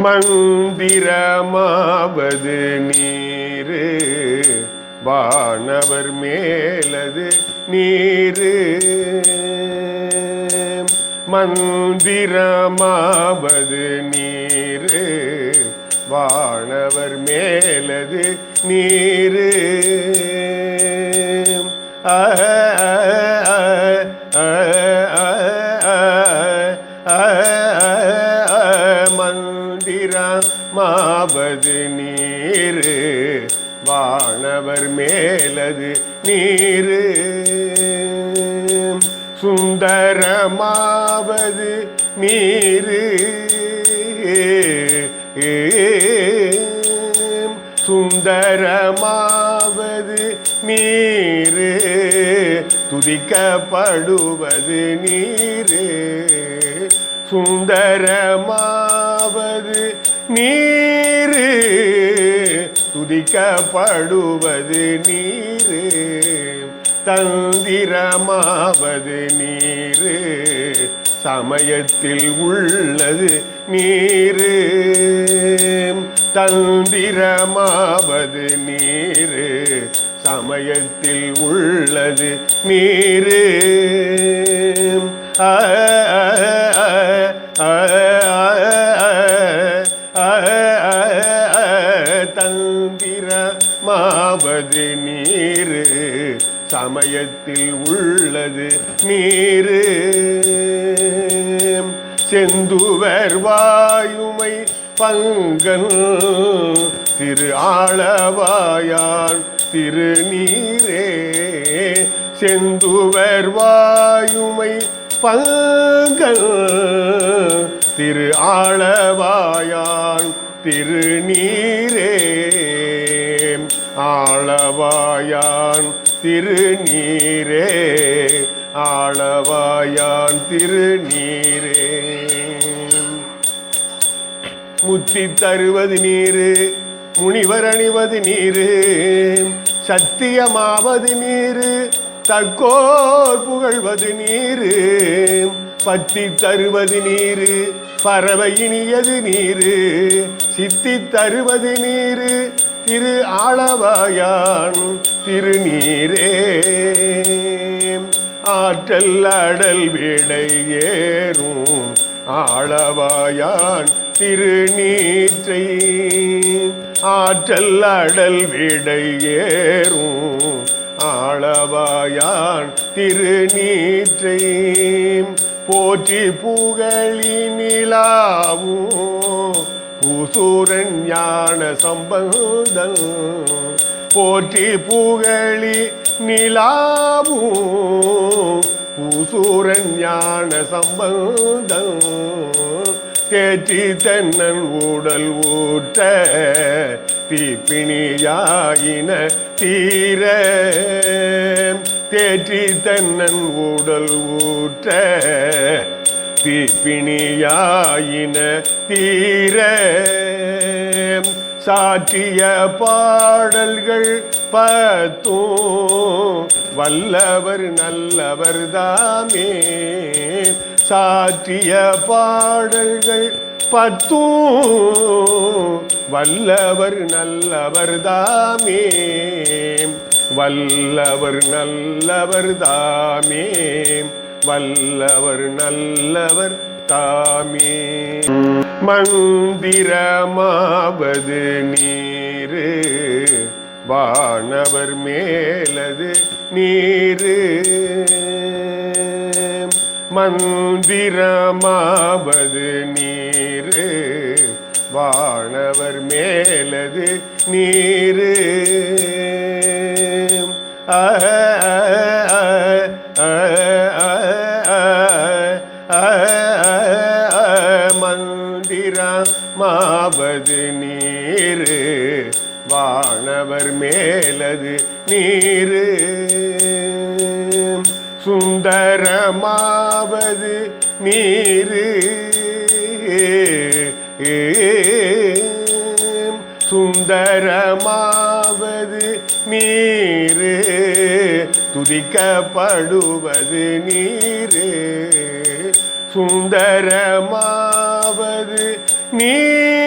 மந்திரமாவது நீரு வானவர் மேலது நீரு. மந்திரமாவது நீரு வானவர் மேலது நீரு. மந்திரமாவது நீரு வானவர் மேலது நீரு. சுந்தரமாவது நீரு சுந்தரமாவது நீரு துதிக்கப்படுவது நீரு. சுந்தரமாவது நீரு துதிக்கப்படுவது நீரு. தந்திரமாவது நீரு சமயத்தில் உள்ளது நீரு. தந்திரமாவது நீரு சமயத்தில் உள்ளது நீரு. தந்திரமாவது நீரு சமயத்தில் உள்ளது நீரு. செந்துவர் வாயுமை பங்கன் திரு ஆளவாயான் திருநீரே. செந்துவர் வாயுமை பங்கன் திரு ஆளவாயான் திருநீரே. ஆளவாயான் திருநீரே ஆளவாயான் திருநீரே. முத்தி தருவது நீரு முனிவர் அணிவது நீரு. சத்தியமாவது நீரு தக்கோர் புகழ்வது நீரு. பத்தி தருவது நீரு பறவை இனியது நீரு. சித்தி தருவது நீரு திரு ஆளவாயான் திருநீரே. ஆற்றல் அடல் விடை ஏறும் ஆளவாயான் திருநீற்றை. ஆற்றல் அடல் விடை ஏறும் ஆளவாயான் திருநீற்றை. போற்றி புகழி நிலாவும் பூசூரன் ஞான சம்பந்தன். போற்றி புகழி நிலாவும் பூசூரன் ஞான சம்பந்தன். தேற்றி தென்னன் உடல் ஊற்ற தீப்பிணியாயின தீர. தேற்றி தென்னன் உடல் ஊற்ற தீப்பிணியாயின தீர. சாற்றிய பாடல்கள் பத்தும் வல்லவர் நல்லவர் தாமே. சாற்றிய பாடல்கள் பத்தும் வல்லவர் நல்லவர் தாமே. வல்லவர் நல்லவர் தாமே வல்லவர் நல்லவர் தாமே. மந்திரமாவது நீரு வானவர் மேலது நீரு. மந்திரமாவது நீரு வானவர் மேலது நீரு. மந்திரமாவது நீரு வானவர் மேலது நீரு. சுந்தரமாவது நீரு சுந்தரமாவது நீரு துதிக்கப்படுவது நீரு. சுந்தரமாவது நீர்